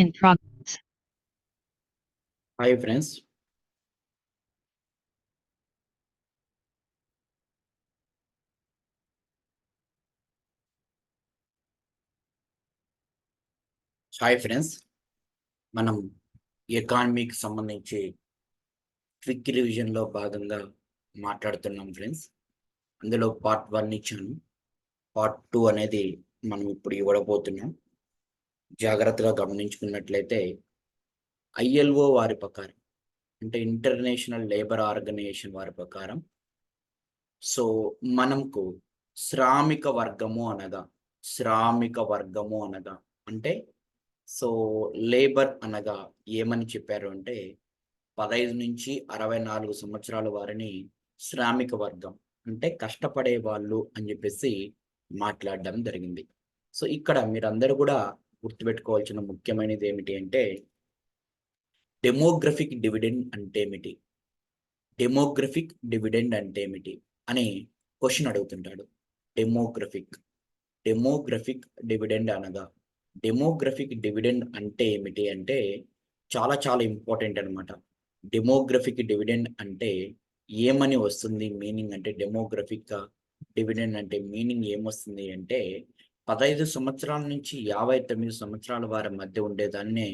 in progress. Hi friends. Hi friends, మనం ఎకానమీకి సంబంధించి క్విక్ రివిజన్లో భాగంగా మాట్లాడుతున్నాం ఫ్రెండ్స్. అందులో పార్ట్ 1 ఇచ్చాను, పార్ట్ 2 అనేది మనం ఇప్పుడు ఇవ్వబోతున్నాం. జాగ్రత్తగా గమనించుకున్నట్లయితే ఐఎల్ఓ వారి ప్రకారం, అంటే ఇంటర్నేషనల్ లేబర్ ఆర్గనైజేషన్ వారి ప్రకారం, సో మనకు శ్రామిక వర్గము అనగా అంటే సో లేబర్ అనగా ఏమని చెప్పారు అంటే 15 నుంచి 64 సంవత్సరాల వారిని శ్రామిక వర్గం, అంటే కష్టపడే వాళ్ళు అని చెప్పేసి మాట్లాడడం జరిగింది. సో ఇక్కడ మీరందరూ కూడా గుర్తుపెట్టుకోవాల్సిన ముఖ్యమైనది ఏమిటి అంటే డెమోగ్రఫిక్ డివిడెండ్ అంటే ఏమిటి అని క్వశ్చన్ అడుగుతుంటాడు. డెమోగ్రఫిక్ డివిడెండ్ అనగా డెమోగ్రఫిక్ డివిడెండ్ అంటే ఏమిటి అంటే చాలా చాలా ఇంపార్టెంట్ అనమాట. డెమోగ్రఫిక్ డివిడెండ్ అంటే ఏమని వస్తుంది మీనింగ్ అంటే డెమోగ్రఫిక్ డివిడెండ్ అంటే మీనింగ్ ఏమొస్తుంది అంటే 15 సంవత్సరాల నుంచి 59 సంవత్సరాల వారి మధ్య ఉండేదాన్నే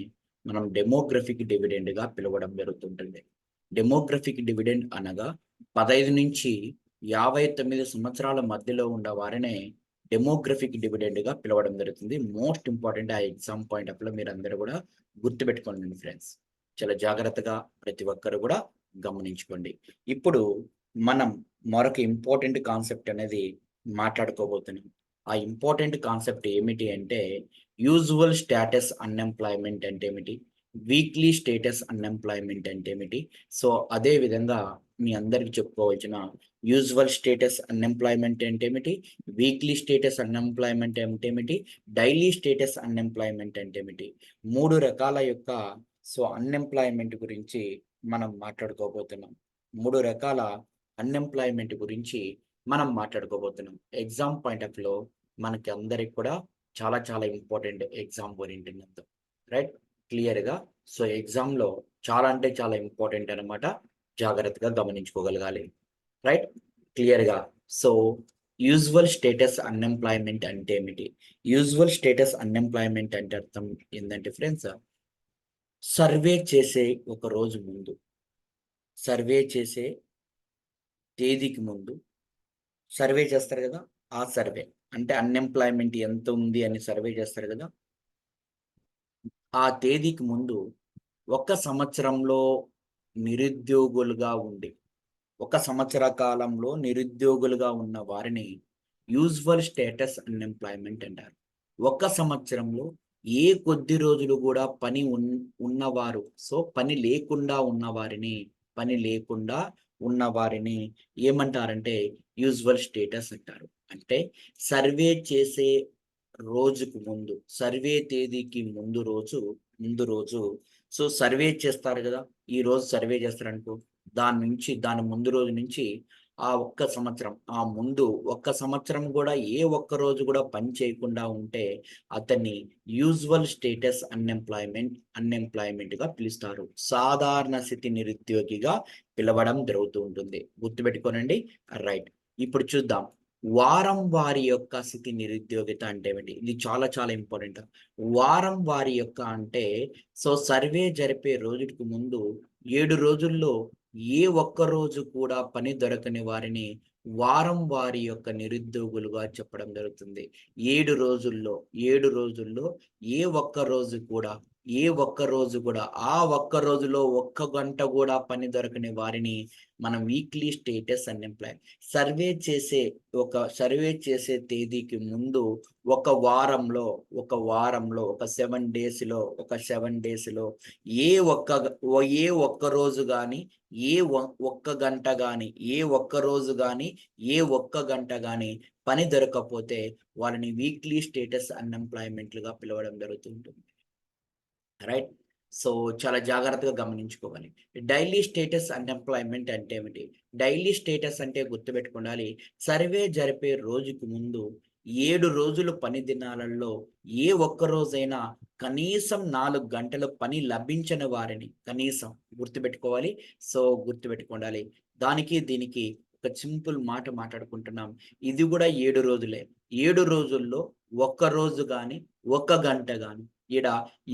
మనం డెమోగ్రఫిక్ డివిడెండ్గా పిలవడం జరుగుతుంటుంది. డెమోగ్రఫిక్ డివిడెండ్ అనగా 15 నుంచి 59 సంవత్సరాల మధ్యలో ఉన్న వారినే డెమోగ్రఫిక్ డివిడెండ్గా పిలవడం జరుగుతుంది. మోస్ట్ ఇంపార్టెంట్ ఆ ఎగ్జామ్ పాయింట్ ఆఫ్ లో మీరు అందరూ కూడా గుర్తుపెట్టుకోండి ఫ్రెండ్స్. చాలా జాగ్రత్తగా ప్రతి ఒక్కరు కూడా గమనించుకోండి. ఇప్పుడు మనం మరొక ఇంపార్టెంట్ కాన్సెప్ట్ అనేది మాట్లాడుకోబోతున్నాం. ఆ ఇంపార్టెంట్ కాన్సెప్ట్ ఏమిటి అంటే యూజువల్ స్టేటస్ అన్ఎంప్లాయ్మెంట్ అంటే ఏమిటి, వీక్లీ స్టేటస్ అన్ఎంప్లాయ్మెంట్ అంటే ఏమిటి. సో అదే విధంగా మీ అందరికి చెప్పుకోవాల్సిన యూజువల్ స్టేటస్ అన్ఎంప్లాయ్మెంట్ అంటే ఏమిటి, వీక్లీ స్టేటస్ అన్ఎంప్లాయ్మెంట్ అంటే ఏమిటి, డైలీ స్టేటస్ అన్ఎంప్లాయ్మెంట్ అంటే ఏమిటి, 3 రకాల యొక్క సో అన్ఎంప్లాయ్మెంట్ గురించి మనం మాట్లాడుకోబోతున్నాం. 3 రకాల అన్ఎంప్లాయ్మెంట్ గురించి మనం మాట్లాడుకోబోతున్నాం. ఎగ్జామ్ పాయింట్ ఆఫ్ లో మనకి అందరికి కూడా చాలా చాలా ఇంపార్టెంట్ ఎగ్జామ్ ఓరియంటెడ్, రైట్? క్లియర్గా సో ఎగ్జామ్లో చాలా అంటే చాలా ఇంపార్టెంట్ అనమాట. జాగ్రత్తగా గమనించుకోగలగాలి, రైట్? క్లియర్గా సో యూజువల్ స్టేటస్ అన్ఎంప్లాయ్మెంట్ అంటే ఏమిటి? యూజువల్ స్టేటస్ అన్ఎంప్లాయ్మెంట్ అంటే అర్థం ఏంటంటే ఫ్రెండ్స్, సర్వే చేసే ఒక రోజు ముందు, సర్వే చేసే తేదీకి ముందు సర్వే చేస్తారు కదా, ఆ సర్వే అంటే అన్ఎంప్లాయ్మెంట్ ఎంత ఉంది అని సర్వే చేస్తారు కదా, ఆ తేదీకి ముందు 1 సంవత్సరంలో నిరుద్యోగులుగా ఉండి 1 సంవత్సర కాలంలో నిరుద్యోగులుగా ఉన్న వారిని యూజువల్ స్టేటస్ అన్ఎంప్లాయ్మెంట్ అంటారు. 1 సంవత్సరంలో ఏ కొద్ది రోజులు కూడా పని ఉన్నవారు, సో పని లేకుండా ఉన్నవారిని ఏమంటారంటే యూజువల్ స్టేటస్ అంటారు. అంటే సర్వే చేసే రోజుకు ముందు, సర్వే తేదీకి ముందు రోజు సో సర్వే చేస్తారు కదా, ఈ రోజు సర్వే చేస్తారనుకో, దాని ముందు రోజు నుంచి ఆ 1 సంవత్సరం, ఆ ముందు 1 సంవత్సరం కూడా ఏ ఒక్క రోజు కూడా పని చేయకుండా ఉంటే అతన్ని యూజువల్ స్టేటస్ అన్ఎంప్లాయ్మెంట్ గా పిలుస్తారు. సాధారణ స్థితి నిరుద్యోగిగా పిలవడం జరుగుతూ ఉంటుంది. గుర్తుపెట్టుకోనండి, రైట్? ఇప్పుడు చూద్దాం వారం వారి యొక్క స్థితి నిరుద్యోగిత అంటే ఏమిటి. ఇది చాలా చాలా ఇంపార్టెంట్. వారం వారి యొక్క అంటే సో సర్వే జరిపే రోజుకి ముందు 7 రోజుల్లో ఏ ఒక్క రోజు కూడా పని దొరకని వారిని వారం వారి యొక్క నిరుద్యోగులుగా చెప్పడం జరుగుతుంది. 7 రోజుల్లో ఏ ఒక్క రోజు కూడా ఆ ఒక్క రోజులో 1 గంట కూడా పని దొరకని వారిని మనం వీక్లీ స్టేటస్ అన్ఎంప్లాయ్. సర్వే చేసే తేదీకి ముందు ఒక వారంలో ఒక 7 డేస్ లో ఏ ఒక్క రోజు కానీ, ఏ ఒక్క గంట కానీ, ఏ ఒక్క గంట కానీ పని దొరకకపోతే వాళ్ళని వీక్లీ స్టేటస్ అన్ఎంప్లాయ్మెంట్లుగా పిలవడం జరుగుతుంటుంది, రైట్? సో చాలా జాగ్రత్తగా గమనించుకోవాలి. డైలీ స్టేటస్ అన్ఎంప్లాయ్మెంట్ అంటే ఏమిటి? డైలీ స్టేటస్ అంటే గుర్తుపెట్టుకోవాలి, సర్వే జరిపే రోజుకు ముందు 7 రోజులు పని దినాలలో ఏ ఒక్క రోజైనా కనీసం 4 గంటలు పని లభించని వారిని కనీసం గుర్తుపెట్టుకోవాలి. సో, గుర్తుపెట్టుకోండాలి. దానికి, దీనికి ఒక సింపుల్ మాట మాట్లాడుకుంటున్నాం. ఇది గూడా 7 రోజులే. 7 రోజుల్లో ఒక్క రోజు గాని, ఒక్క గంట గాని, ఈడ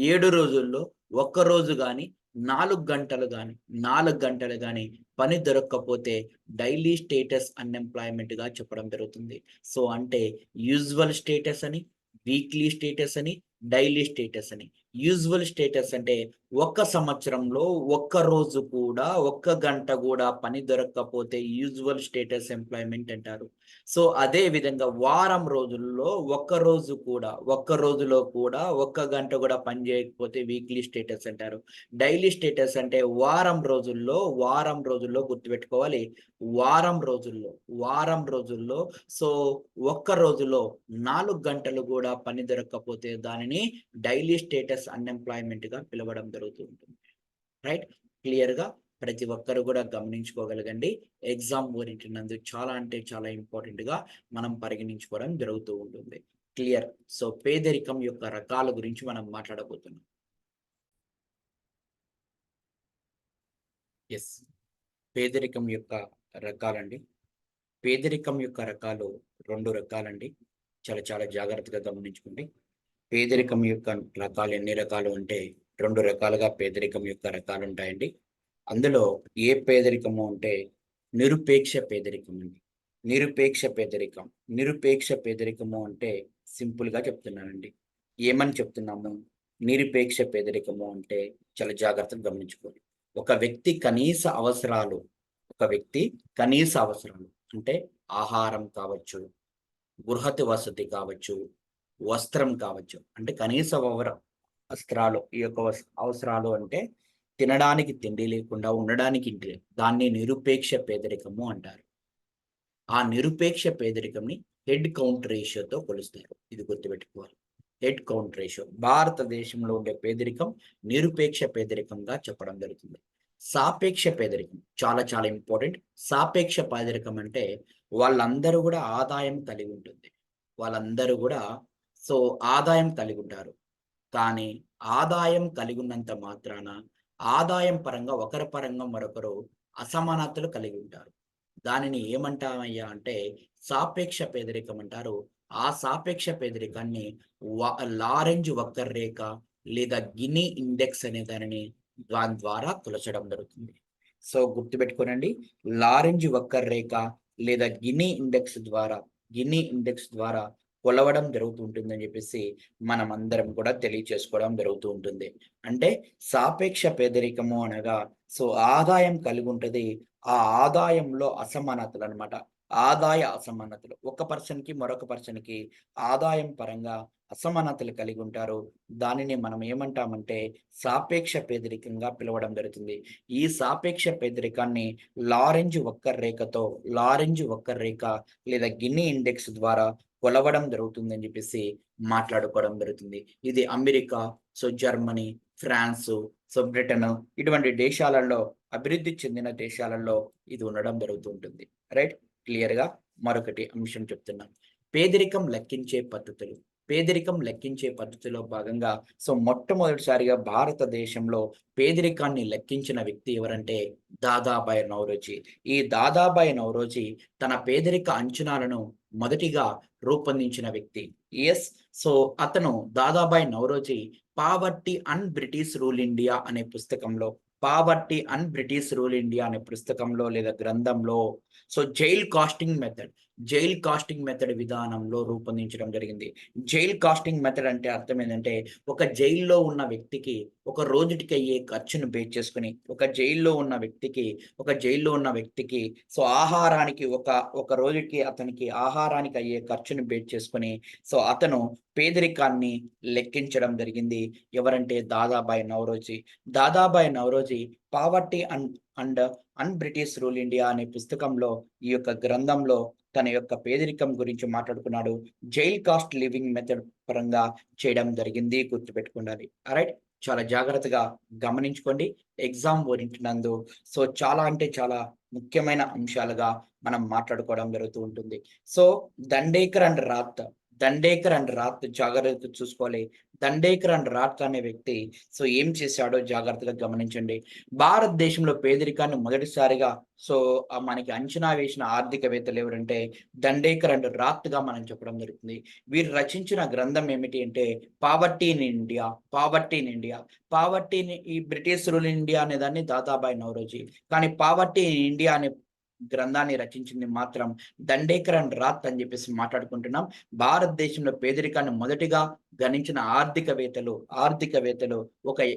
7 రోజుల్లో ఒక్క రోజు గాని, 4 గంటలు గాని, 4 గంటలు గాని పని దొరక్కపోతే డైలీ స్టేటస్ అన్‌ఎంప్లాయ్‌మెంట్‌గా చెప్పడం జరుగుతుంది. సో, అంటే యూజువల్ స్టేటస్ అని, వీక్లీ స్టేటస్ అని, డైలీ స్టేటస్ అని. యూజువల్ స్టేటస్ అంటే ఒక్క సంవత్సరంలో ఒక్క రోజు కూడా, ఒక్క గంట గూడా పని దొరక్కపోతే యూజువల్ స్టేటస్ ఎంప్లాయ్‌మెంట్ అంటారు. సో, అదే విధంగా వారం రోజుల్లో ఒక్క రోజు కూడా, ఒక్క రోజులో కూడా ఒక్క గంట గూడా పని జేయకపోతే వీక్లీ స్టేటస్ అంటారు. డైలీ స్టేటస్ అంటే వారం రోజుల్లో గుర్తుపెట్టుకోవాలి. వారం రోజుల్లో, వారం రోజుల్లో సో, ఒక్క రోజులో 4 గంటలు గూడా పని దొరక్కపోతే దానిని డైలీ స్టేటస్ అన్‌ఎంప్లాయ్‌మెంట్‌గా పిలవడం జరుగుతూ ఉంటుంది. రైట్? క్లియర్‌గా ప్రతి ఒక్కరు గూడా గమనించుకోగలగండి. ఎగ్జామ్ ఓరియెంటెడ్ నందు చాలా అంటే చాలా ఇంపార్టెంట్‌గా మనం పరిగణించుకోవడం జరుగుతూ ఉంటుంది. క్లియర్. సో, పేదరికం యొక్క రకాల గురించి మనం మాట్లాడబోతున్నాం. యెస్. పేదరికం యొక్క రకాలండి. పేదరికం యొక్క రకాలు 2 రకాలండి. చాలా చాలా జాగ్రత్తగా గమనించుకోండి. పేదరికం యొక్క రకాలు ఎన్ని రకాలు అంటే 2 రకాలుగా పేదరికం యొక్క రకాలుంటాయండి. అందులో ఏ పేదరికము అంటే నిరుపేక్ష పేదరికం అండి. నిరుపేక్ష పేదరికం. నిరుపేక్ష పేదరికము అంటే సింపుల్‌గా చెప్తున్నానండి. ఏమని చెప్తున్నాము? నిరుపేక్ష పేదరికము అంటే చాలా జాగ్రత్తగా గమనించుకోండి. ఒక వ్యక్తి కనీస అవసరాలు, ఒక వ్యక్తి కనీస అవసరాలు అంటే ఆహారం కావచ్చు, గృహతి వసతి కావచ్చు, వస్త్రం కావచ్చు. అంటే కనీస వస్త్రాలు ఈ యొక్క అవసరాలు అంటే తినడానికి తిండి లేకుండా ఉండడానికి ఇంటి దాన్ని నిరుపేక్ష పేదరికము అంటారు. ఆ నిరుపేక్ష పేదరికంని హెడ్ కౌంట్ రేషియోతో కొలుస్తారు. ఇది గుర్తుపెట్టుకోవాలి. Head count ratio. భారతదేశంలో ఉండే పేదరికం నిరుపేక్ష పేదరికంగా చెప్పడం జరుగుతుంది. సాపేక్ష పేదరికం చాలా చాలా ఇంపార్టెంట్. సాపేక్ష పేదరికం అంటే వాళ్ళందరూ గూడా ఆదాయం కలిగి ఉంటుంది. వాళ్ళందరూ గూడా సో, ఆదాయం కలిగుంటారు. కానీ ఆదాయం కలిగున్నంత మాత్రాన ఆదాయం పరంగా ఒకరి పరంగా మరొకరు అసమానతలు కలిగి ఉంటారు. దానిని ఏమంటామయ్యా అంటే సాపేక్ష పేదరికం అంటారు. ఆ సాపేక్ష పేదరికాన్ని వ లారెంజ్ వక్రరేఖ లేదా గిని ఇండెక్స్ అనే దానిని దాని ద్వారా కొలచడం జరుగుతుంది. సో, గుర్తుపెట్టుకోనండి. లారెంజ్ వక్రరేఖ లేదా గిని ఇండెక్స్ ద్వారా కొలవడం జరుగుతూ ఉంటుందని జెప్పేసి మనమందరం కూడా తెలియచేసుకోవడం జరుగుతూ ఉంటుంది. అంటే సాపేక్ష పేదరికము అనగా సో, ఆదాయం కలిగుంటది. ఆ ఆదాయంలో అసమానతలనమాట. ఆదాయ అసమానతలు. ఒక పర్సన్‌కి, మరొక పర్సన్‌కి ఆదాయం పరంగా అసమానతలు కలిగుంటారు. దానిని మనం ఏమంటామంటే సాపేక్ష పేదరికంగా పిలవడం జరుగుతుంది. ఈ సాపేక్ష పేదరికాన్ని లారెంజ్ వక్రరేఖ లేదా గిన్ని ఇండెక్స్ ద్వారా కొలవడం జరుగుతుందని జెప్పేసి మాట్లాడుకోవడం జరుగుతుంది. ఇది America, so Germany, France, so Britain ఇటువంటి దేశాలలో అభివృద్ధి చెందిన దేశాలలో ఇది ఉండడం జరుగుతూ ఉంటుంది. రైట్? క్లియర్‌గా మరొకటి అంశం చెప్తున్నాను. పేదరికం లెక్కించే పద్ధతులు. పేదరికం లెక్కించే పద్ధతిలో భాగంగా సో మొట్టమొదటిసారిగా భారతదేశంలో పేదరికాన్ని లెక్కించిన వ్యక్తి ఎవరంటే దాదాబాయి నౌరోజీ. ఈ దాదాబాయి నౌరోజీ తన పేదరిక అంచనాలను మొదటిగా రూపొందించిన వ్యక్తి. యెస్. సో, అతను Dadabhai Naoroji 'poverty and British rule India' అనే పుస్తకంలో 'poverty and British rule India' అనే పుస్తకంలో లేదా గ్రంథంలో సో, జైల్ కాస్టింగ్ మెథడ్ విధానంలో రూపొందించడం జరిగింది. జైల్ కాస్టింగ్ మెథడ్ అంటే అర్థం ఏందంటే, ఒక జైల్‌లో ఉన్న వ్యక్తికి ఒక రోజుటికి అయ్యే ఖర్చును బేస్ చేసుకొని, ఒక జైల్‌లో ఉన్న వ్యక్తికి సో, ఆహారానికి ఒక రోజుకి అతనికి ఆహారానికి అయ్యే ఖర్చును బేస్ చేసుకొని, సో, అతను పేదరికాన్ని లెక్కించడం జరిగింది. ఎవరంటే Dadabhai Naoroji. Dadabhai Naoroji 'poverty and British rule India' అనే పుస్తకంలో ఈ యొక్క గ్రంథంలో తన యొక్క పేదరికం గురించి మాట్లాడుకున్నాడు. జైల్ కాస్ట్ లివింగ్ మెథడ్ పరంగా చేయడం జరిగింది. గుర్తుపెట్టుకుండాలి. ఆల్రైట్. చాలా జాగ్రత్తగా గమనించుకోండి. ఎగ్జామ్ ఓరియెంటెడ్ నందు సో, చాలా అంటే చాలా ముఖ్యమైన అంశాలుగా మనం మాట్లాడుకోవడం జరుగుతూ ఉంటుంది. సో, దండేకర్ అండ్ రాత్ జాగ్రత్తగా చూసుకోవాలి. దండేకర్ అండ్ రాత్ అనే వ్యక్తి ఏం చేశాడో జాగ్రత్తగా గమనించండి. భారతదేశంలో పేదరికాన్ని మొదటిసారిగా మనకి అంచనా వేసిన ఆర్థికవేత్తలు ఎవరంటే దండేకర్ అండ్ రాత్‌గా మనం చెప్పడం జరుగుతుంది. వీరు రచించిన గ్రంథం ఏమిటి అంటే 'poverty in India'. 'Poverty in India'. ఈ బ్రిటిష్ రూల్ ఇన్ ఇండియా అనేదాన్ని దాదాబాయి నౌరోజీ. కానీ 'పావర్టీ ఇన్ ఇండియా' అనే గ్రంథాన్ని రచించింది మాత్రం దండేకర్ అండ్ రాత్ అని చెప్పేసి మాట్లాడుకుంటున్నాం. భారతదేశంలో పేదరికాన్ని మొదటిగా గణించిన ఆర్థికవేత్తలు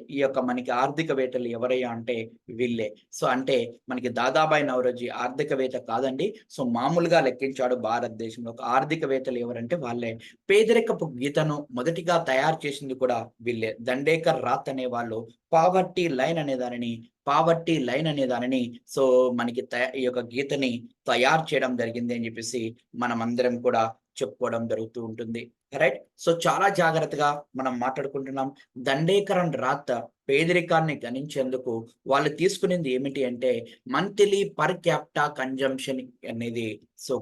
ఈ యొక్క మనకి ఆర్థికవేత్తలు ఎవరయ్యా అంటే వీళ్ళే. అంటే మనకి దాదాబాయి నౌరోజీ ఆర్థికవేత్త కాదండి. మామూలుగా లెక్కించాడు భారతదేశంలో. ఒక ఆర్థికవేత్తలు ఎవరంటే వాళ్ళే. పేదరికపు గీతను మొదటిగా తయారు చేసింది కూడా వీళ్ళే. దండేకర్ రాత్ అనేవాళ్ళు పావర్టీ లైన్ అనే దానిని మనకి ఈ యొక్క గీతని తయారు చేయడం జరిగింది అని చెప్పేసి మనమందరం కూడా చెప్పుకోవడం జరుగుతూ ఉంటుంది. రైట్. చాలా జాగ్రత్తగా మనం మాట్లాడుకుంటున్నాం. దండేకర్ అండ్ రాత్ పేదరికాన్ని గణించేందుకు వాళ్ళు తీసుకునేది ఏమిటి అంటే మంత్లీ పర్ క్యాపిటా కన్జంప్షన్ అనేది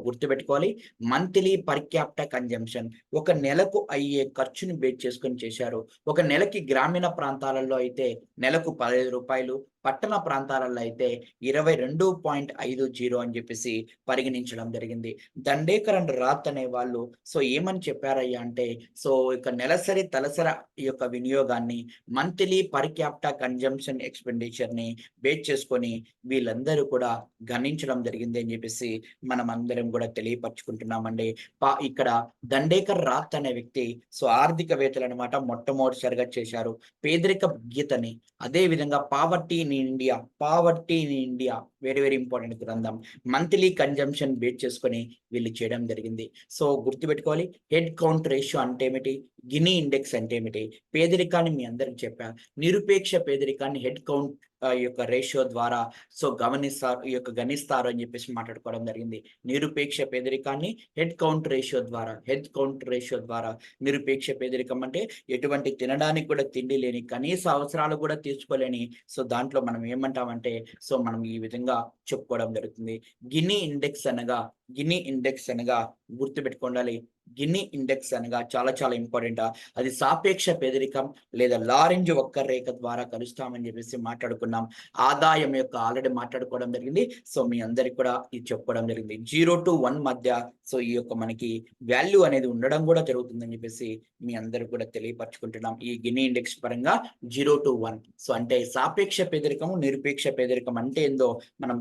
గుర్తుపెట్టుకోవాలి. మంత్లీ పర్ క్యాపిటా కన్జంప్షన్ ఒక నెలకు అయ్యే ఖర్చుని బేస్ చేసుకొని చేశారు. ఒక నెలకి గ్రామీణ ప్రాంతాలలో అయితే నెలకు రూ. 15, పట్టణ ప్రాంతాలలో అయితే 22.50 అని చెప్పేసి పరిగణించడం జరిగింది. దండేకర్ అండ్ రాత్ అనే వాళ్ళు ఏమని చెప్పారయ్యా అంటే ఇక నెలసరి తలసరి ఈ యొక్క వినియోగాన్ని మంత్లీ పర్ క్యాపిటా కన్జంప్షన్ ఎక్స్‌పెండిచర్‌ని బేస్ చేసుకొని వీళ్ళందరూ కూడా గణించడం జరిగింది అని చెప్పేసి మనం అందరం కూడా తెలియపరుచుకుంటున్నామండి. ఇక్కడ దండేకర్ రాత్ అనే వ్యక్తి ఆర్థికవేత్తలు అన్నమాట మొట్టమొదటిసారిగా చేశారు. పేదరిక గీతని అదే విధంగా poverty in India very very important గ్రంథం. మంత్లీ కన్జంప్షన్ బేస్ చేసుకొని వీళ్ళు చేయడం జరిగింది. గుర్తుపెట్టుకోవాలి. హెడ్ కౌంట్ రేషియో అంటే ఏమిటి? గినీ ఇండెక్స్ అంటే ఏమిటి? పేదరికాన్ని మీ అందరికి చెప్పా. నిరుపేక్ష పేదరికాన్ని హెడ్ కౌంట్ యొక్క రేషియో ద్వారా గణిస్తారు అని చెప్పేసి మాట్లాడుకోవడం జరిగింది. నిరుపేక్ష పేదరికాన్ని హెడ్ కౌంట్ రేషియో ద్వారా నిరుపేక్ష పేదరికం అంటే ఎటువంటి తినడానికి కూడా తిండి లేని, కనీస అవసరాలు కూడా తీర్చుకోలేని దాంట్లో మనం ఏమంటామంటే మనం ఈ విధంగా చెప్పుకోవడం జరుగుతుంది. గినీ ఇండెక్స్ అనగా గుర్తుపెట్టుకోండి. గిన్నీ ఇండెక్స్ అనగా చాలా చాలా ఇంపార్టెంట్. అది సాపేక్ష పేదరికం లేదా లారెంజ్ వక్రరేఖ ద్వారా కలుస్తామని చెప్పేసి మాట్లాడుకున్నాం. ఆదాయం యొక్క ఆల్రెడీ మాట్లాడుకోవడం జరిగింది. మీ అందరికి కూడా ఇది చెప్పుకోవడం జరిగింది. 0-1 మధ్య ఈ యొక్క మనకి వాల్యూ అనేది ఉండడం కూడా జరుగుతుందని చెప్పేసి మీ అందరికి కూడా తెలియపరచుకుంటున్నాం. ఈ గిన్నీ ఇండెక్స్ పరంగా 0-1 అంటే సాపేక్ష పేదరికము, నిరుపేక్ష పేదరికం అంటే ఏందో మనం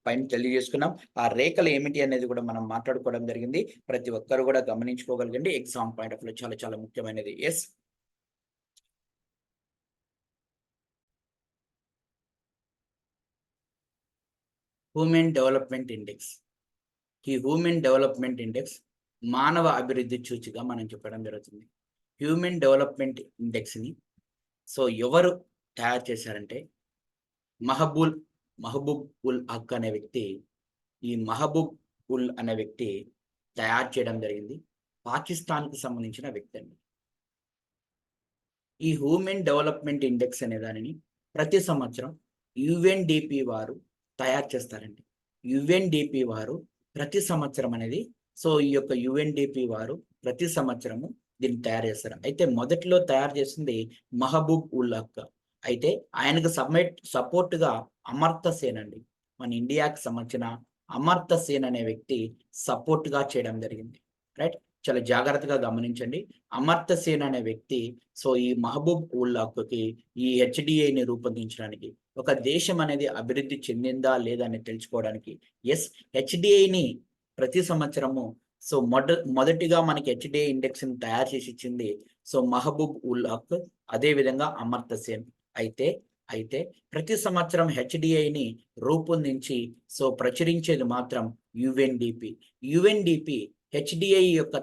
పైన తెలియజేసుకున్నాం. ఆ రేఖలు ఏమిటి అనేది కూడా మనం మాట్లాడుకోవడం జరిగింది. ప్రతి ఒక్కరు కూడా గమనించుకోగలగండి. ఎగ్జామ్ పాయింట్ ఆఫ్ వ్యూ చాలా చాలా ముఖ్యమైనది. Yes, human development index. ఈ హ్యూమన్ డెవలప్మెంట్ ఇండెక్స్ మానవ అభివృద్ధి సూచిగా మనం చెప్పడం జరుగుతుంది. హ్యూమన్ డెవలప్మెంట్ ఇండెక్స్ని ఎవరు తయారు చేశారంటే మహబూబ్ ఉల్ హక్ అనే వ్యక్తి తయారు చేయడం జరిగింది. పాకిస్తాన్‌కి సంబంధించిన వ్యక్తి అండి. ఈ హ్యూమన్ డెవలప్మెంట్ ఇండెక్స్ అనే దానిని ప్రతి సంవత్సరం యుఎన్‌డిపి వారు తయారు చేస్తారండి. యుఎన్‌డిపి వారు ప్రతి సంవత్సరం అనేది ఈ యొక్క యుఎన్‌డిపి వారు ప్రతి సంవత్సరము దీన్ని తయారు చేస్తారు. అయితే మొదట్లో తయారు చేసింది మహబూబ్ ఉల్ హక్. అయితే ఆయనకు సపోర్ట్‌గా అమర్త్య సేన్ అండి. మన ఇండియాకి సంబంధించిన అమర్త్య సేన్ అనే వ్యక్తి సపోర్ట్‌గా చేయడం జరిగింది. రైట్. చాలా జాగ్రత్తగా గమనించండి. అమర్త్య సేన్ అనే వ్యక్తి ఈ మహబూబ్ ఉల్ హక్‌కి ఈ హెచ్‌డిఐని రూపొందించడానికి, ఒక దేశం అనేది అభివృద్ధి చెందిందా లేదా అని తెలుసుకోవడానికి హెచ్‌డిఐని ప్రతి సంవత్సరము మొదటిగా మనకి హెచ్‌డిఐ ఇండెక్స్‌ని తయారు చేసి ఇచ్చింది మహబూబ్ ఉల్ హక్, అదే విధంగా అమర్త్య సేన్. అయితే ప్రతి సంవత్సరం హెచ్‌డిఐని రూపొందించి ప్రచురించేది మాత్రం యుఎన్‌డిపి. యుఎన్‌డిపి హెచ్‌డిఐ యొక్క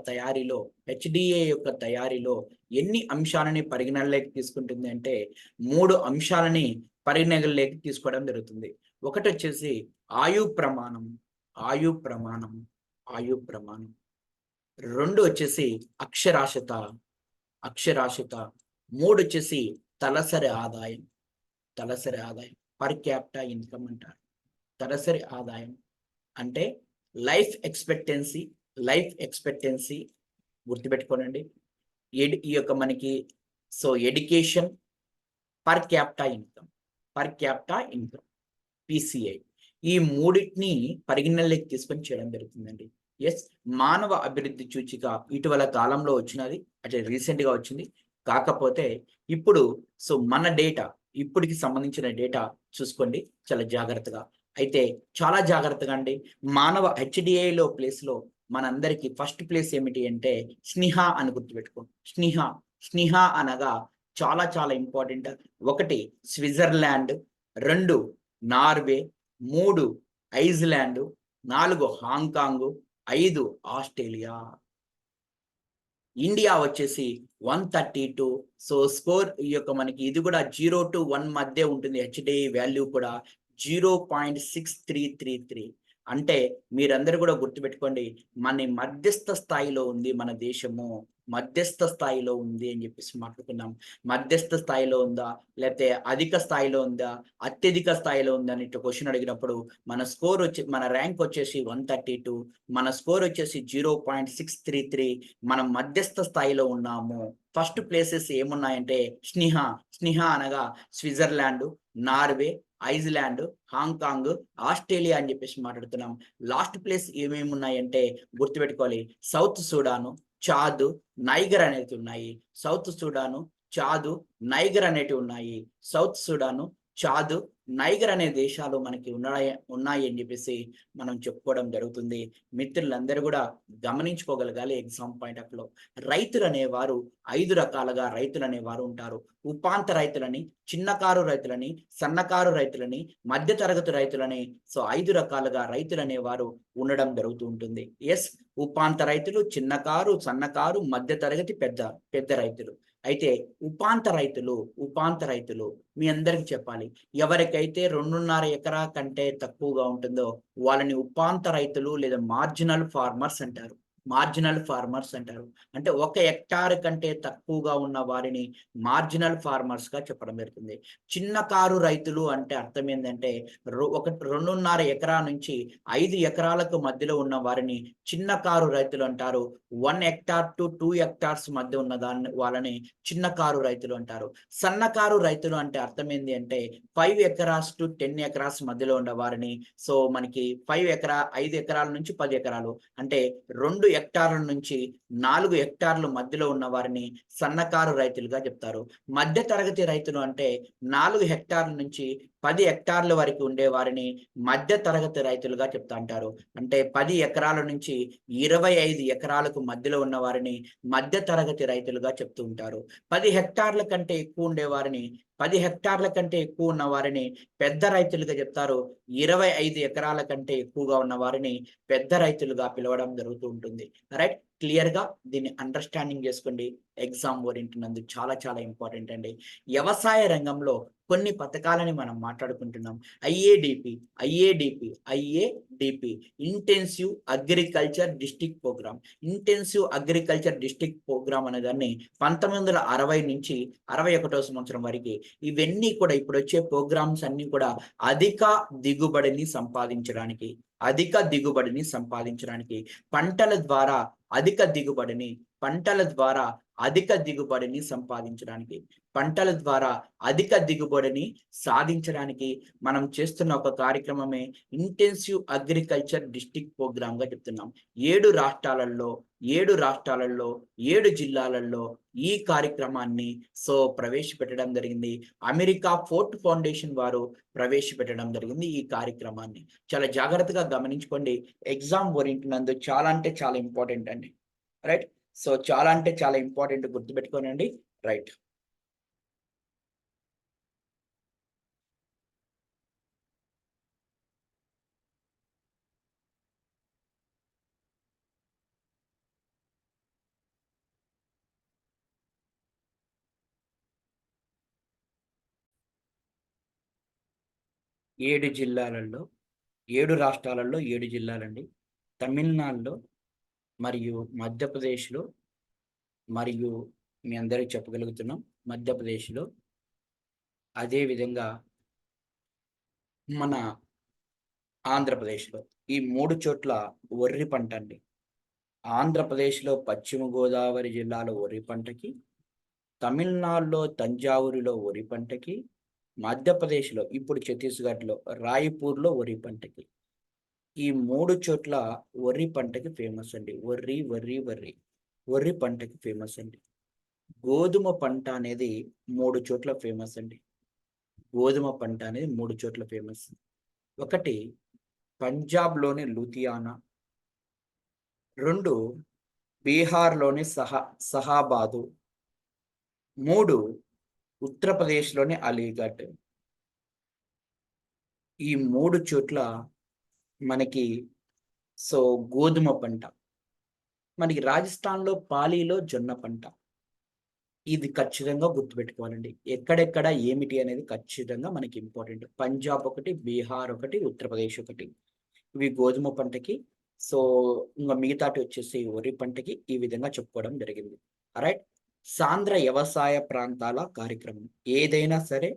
తయారీలో ఎన్ని అంశాలని పరిగణనలోకి తీసుకుంటుంది అంటే 3 అంశాలని పరిగణనలోకి తీసుకోవడం జరుగుతుంది. ఒకటొచ్చేసి ఆయు ప్రమాణం. 2 వచ్చేసి అక్షరాస్యత. 3 వచ్చేసి తలసరి ఆదాయం. పర్ క్యాపిటా ఇన్కమ్ అంటారు. తలసరి ఆదాయం అంటే లైఫ్ ఎక్స్పెక్టెన్సీ గుర్తుపెట్టుకోనండి. ఈ యొక్క మనకి education per capita income, PCI. ఈ మూడిటిని పరిగణనలోకి తీసుకొని చేయడం జరుగుతుందండి. యెస్. మానవ అభివృద్ధి సూచిక ఇటీవల కాలంలో వచ్చినది. అంటే రీసెంట్‌గా వచ్చింది. కాకపోతే ఇప్పుడు మన డేటా, ఇప్పటికి సంబంధించిన డేటా చూసుకోండి చాలా జాగ్రత్తగా. అయితే చాలా జాగ్రత్తగా అండి. మానవ హెచ్‌డీఐలో ప్లేస్‌లో మనందరికీ ఫస్ట్ ప్లేస్ ఏమిటి అంటే స్నిహ అని గుర్తుపెట్టుకోండి. స్నిహ. స్నిహ అనగా చాలా చాలా important. 1 Switzerland, 2 Norway, 3 Iceland, 4 Hong Kong, 5 Australia. India వచ్చేసి 132. స్కోర్ ఈ యొక్క మనకి ఇది కూడా 0-1 మధ్య ఉంటుంది. హెచ్‌డీఐ వాల్యూ కూడా 0.6333. అంటే మీరందరూ కూడా గుర్తుపెట్టుకోండి. మన మధ్యస్థ స్థాయిలో ఉంది మన దేశము. మధ్యస్థ స్థాయిలో ఉంది అని చెప్పేసి మాట్లాడుకున్నాం. మధ్యస్థ స్థాయిలో ఉందా? లేతే అధిక స్థాయిలో ఉందా? అత్యధిక స్థాయిలో ఉందా? అని క్వెషన్ అడిగినప్పుడు మన ర్యాంక్ వచ్చేసి 132. మన స్కోర్ వచ్చేసి 0.633. మనం మధ్యస్థ స్థాయిలో ఉన్నాము. ఫస్ట్ ప్లేసెస్ ఏమున్నాయంటే స్నిహ అనగా Switzerland, Norway, Iceland, Hong Kong, Australia అని చెప్పేసి మాట్లాడుతున్నాం. లాస్ట్ ప్లేస్ ఏమేమి ఉన్నాయంటే గుర్తుపెట్టుకోవాలి. సౌత్ సుడాను, చాద్, నైగర్ అనేవి ఉన్నాయి. సౌత్ సుడాను, చాద్, నైగర్ అనేటివి ఉన్నాయి. సౌత్ సుడాను, చాద్, నైగర్ అనే దేశాలు మనకి ఉన్నాయి అని చెప్పేసి మనం చెప్పుకోవడం జరుగుతుంది. మిత్రులందరూ కూడా గమనించుకోగలగాలి ఎగ్జామ్ పాయింట్ ఆఫ్ లో. రైతులు అనేవారు 5 రకాలుగా రైతులు అనేవారు ఉంటారు. ఉపాంత రైతులని, చిన్నకారు రైతులని, సన్నకారు రైతులని, మధ్య తరగతి రైతులని 5 రకాలుగా రైతులు అనేవారు ఉండడం జరుగుతూ ఉంటుంది. ఎస్. ఉపాంత రైతులు, చిన్నకారు, సన్నకారు, మధ్య తరగతి, పెద్ద పెద్ద రైతులు. అయితే ఉపాంత రైతులు మీ అందరికి చెప్పాలి. ఎవరికైతే 2.5 ఎకరా కంటే తక్కువగా ఉంటుందో వాళ్ళని ఉపాంత రైతులు లేదా మార్జినల్ ఫార్మర్స్ అంటారు. అంటే 1 హెక్టార్ కంటే తక్కువగా ఉన్న వారిని మార్జినల్ ఫార్మర్స్‌గా చెప్పడం జరుగుతుంది. చిన్న కారు రైతులు అంటే అర్థం ఏందంటే 2.5 ఎకరా నుంచి 5 ఎకరాలకు మధ్యలో ఉన్న వారిని చిన్న కారు రైతులు అంటారు. 1 హెక్టార్ టు 2 హెక్టార్స్ మధ్య ఉన్న వాళ్ళని చిన్న కారు రైతులు అంటారు. సన్నకారు రైతులు అంటే అర్థం ఏంది అంటే 5 ఎకరాస్ టు 10 ఎకరాస్ మధ్యలో ఉన్న వారిని మనకి 5 ఎకరాల నుంచి 10 ఎకరాలు అంటే 2 హెక్టార్ల నుంచి 4 హెక్టార్ల మధ్యలో ఉన్న వారిని సన్నకారు రైతులుగా చెప్తారు. మధ్య తరగతి రైతులు అంటే 4 హెక్టార్ల నుంచి 10 హెక్టార్ల వరకు ఉండే వారిని మధ్య తరగతి రైతులుగా చెప్తా అంటారు. అంటే 10 ఎకరాల నుంచి 25 ఎకరాలకు మధ్యలో ఉన్న వారిని మధ్య తరగతి రైతులుగా చెప్తూ ఉంటారు. 10 హెక్టార్ల కంటే ఎక్కువ ఉండే వారిని 10 హెక్టార్ల కంటే ఎక్కువ ఉన్న వారిని పెద్ద రైతులుగా చెప్తారు. 25 ఎకరాల కంటే ఎక్కువగా ఉన్న వారిని పెద్ద రైతులుగా పిలవడం జరుగుతూ ఉంటుంది. రైట్. క్లియర్‌గా దీన్ని అండర్‌స్టాండింగ్ చేసుకోండి. ఎగ్జామ్ ఓరియంటెడ్ చాలా చాలా ఇంపార్టెంట్ అండి. వ్యవసాయ రంగంలో కొన్ని పథకాలని మనం మాట్లాడుకుంటున్నాం. IADP intensive agriculture district programme అనే దాన్ని 1960 నుంచి 61వ సంవత్సరం వరకు ఇవన్నీ కూడా ఇప్పుడొచ్చే ప్రోగ్రామ్స్ అన్నీ కూడా అధిక దిగుబడిని సంపాదించడానికి పంటల ద్వారా అధిక దిగుబడిని సాధించడానికి మనం చేస్తున్న ఒక కార్యక్రమమే ఇంటెన్సివ్ అగ్రికల్చర్ డిస్ట్రిక్ట్ ప్రోగ్రామ్ గా చెప్తున్నాం. 7 రాష్ట్రాలలో 7 జిల్లాలలో ఈ కార్యక్రమాన్ని ప్రవేశపెట్టడం జరిగింది. అమెరికా ఫోర్ట్ ఫౌండేషన్ వారు ప్రవేశపెట్టడం జరిగింది ఈ కార్యక్రమాన్ని. చాలా జాగ్రత్తగా గమనించుకోండి. ఎగ్జామ్ ఓరియంటెడ్ చాలా అంటే చాలా ఇంపార్టెంట్ అండి. రైట్. చాలా అంటే చాలా ఇంపార్టెంట్, గుర్తుపెట్టుకోనండి. రైట్. ఏడు రాష్ట్రాలలో 7 జిల్లాలండి. తమిళనాడులో మరియు మధ్యప్రదేశ్‌లో మరియు మీ అందరికి చెప్పగలుగుతున్నాం మధ్యప్రదేశ్‌లో, అదే విధంగా మన ఆంధ్రప్రదేశ్‌లో ఈ 3 చోట్ల వరి పంట అండి. ఆంధ్రప్రదేశ్‌లో పశ్చిమ గోదావరి జిల్లాలో వరి పంటకి, తమిళనాడులో తంజావూరులో వరి పంటకి, మధ్యప్రదేశ్‌లో ఇప్పుడు ఛత్తీస్‌గఢ్‌లో రాయ్‌పూర్‌లో వరి పంటకి. ఈ 3 చోట్ల వరి పంటకి ఫేమస్ అండి. వరి పంటకి ఫేమస్ అండి. గోధుమ పంట అనేది 3 చోట్ల ఫేమస్ అండి. గోధుమ పంట అనేది 3 చోట్ల ఫేమస్. ఒకటి పంజాబ్‌లోని లూధియానా, 2 బీహార్‌లోని సహాబాదు, 3 ఉత్తరప్రదేశ్‌లోని అలీగఢ్. ఈ 3 చోట్ల మనకి సో, గోధుమ పంట. మనకి రాజస్థాన్‌లో పాలీలో జొన్న పంట. ఇది ఖచ్చితంగా గుర్తుపెట్టుకోవాలండి. ఎక్కడెక్కడ ఏమిటి అనేది ఖచ్చితంగా మనకి ఇంపార్టెంట్. పంజాబ్ ఒకటి, బీహార్ ఒకటి, ఉత్తరప్రదేశ్ ఒకటి. ఇవి గోధుమ పంటకి. సో, ఇంగ మిగతాటి వచ్చేసి వరి పంటకి ఈ విధంగా చెప్పుకోవడం జరిగింది. రైట్. సాంద్ర వ్యవసాయ ప్రాంతాల కార్యక్రమం. ఏదైనా సరే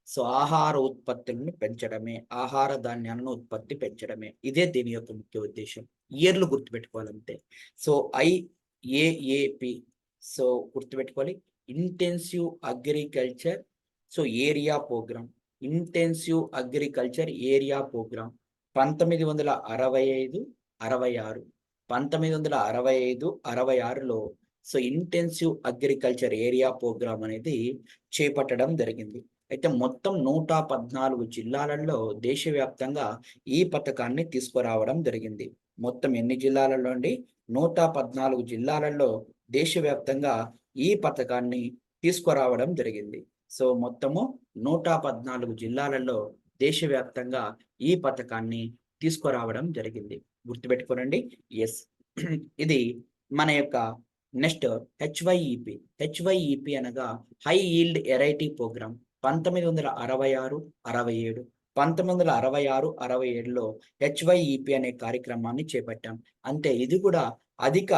సో, ఆహార ఉత్పత్తులను పెంచడమే. ఆహార ధాన్యాలను ఉత్పత్తి పెంచడమే. ఇదే దీని యొక్క ముఖ్య ఉద్దేశ్యం. ఇయర్‌లు గుర్తుపెట్టుకోవాలంతే. సో, ఐఏఏపీ సో, గుర్తుపెట్టుకోవాలి. Intensive agriculture so, area programme. Intensive agriculture area programme. 1965, 66. 1965, 66లో so, intensive agriculture area programme అనేది చేపట్టడం జరిగింది. అయితే మొత్తం 114 జిల్లాలలో దేశవ్యాప్తంగా ఈ పథకాన్ని తీసుకురావడం జరిగింది. మొత్తం ఎన్ని జిల్లాలలో అండి? 114 జిల్లాలలో దేశవ్యాప్తంగా ఈ పథకాన్ని తీసుకురావడం జరిగింది. సో, మొత్తము 114 జిల్లాలలో దేశవ్యాప్తంగా ఈ పథకాన్ని తీసుకురావడం జరిగింది. గుర్తుపెట్టుకోనండి. యెస్. ఇది మన యొక్క నెక్స్ట్ హెచ్‌వైఈపీ. హెచ్‌వైఈపీ అనగా హై యీల్డ్ ఎరైటీ ప్రోగ్రామ్. 1966, 67. 1966, 67లో హెచ్‌వైఈపీ అనే కార్యక్రమాన్ని చేపట్టాం. అంటే ఇది కూడా అధిక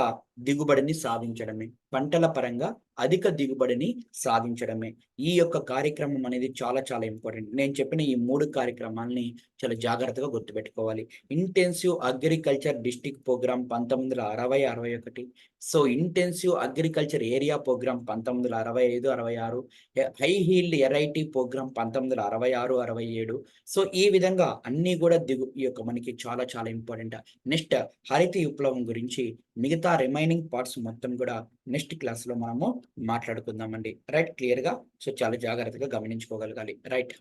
దిగుబడిని సాధించడమే. పంటల పరంగా అధిక దిగుబడిని సాధించడమే. ఈ యొక్క కార్యక్రమం అనేది చాలా చాలా ఇంపార్టెంట్. నేను చెప్పిన ఈ 3 కార్యక్రమాల్ని చాలా జాగ్రత్తగా గుర్తుపెట్టుకోవాలి. Intensive agriculture district programme 1960, 61. So, intensive agriculture area programme 1965, 66. High yield variety programme 1966, 67. So, ఈ విధంగా అన్నీ కూడా ఈ యొక్క మనకి చాలా చాలా ఇంపార్టెంట్. నెక్స్ట్ హరిత విప్లవం గురించి మిగతా రిమైనింగ్ పార్ట్స్ మొత్తం కూడా నెక్స్ట్ క్లాస్‌లో మనము మాట్లాడుకుందామండి. రైట్. క్లియర్‌గా సో, చాలా జాగ్రత్తగా గమనించుకోగలగాలి. రైట్.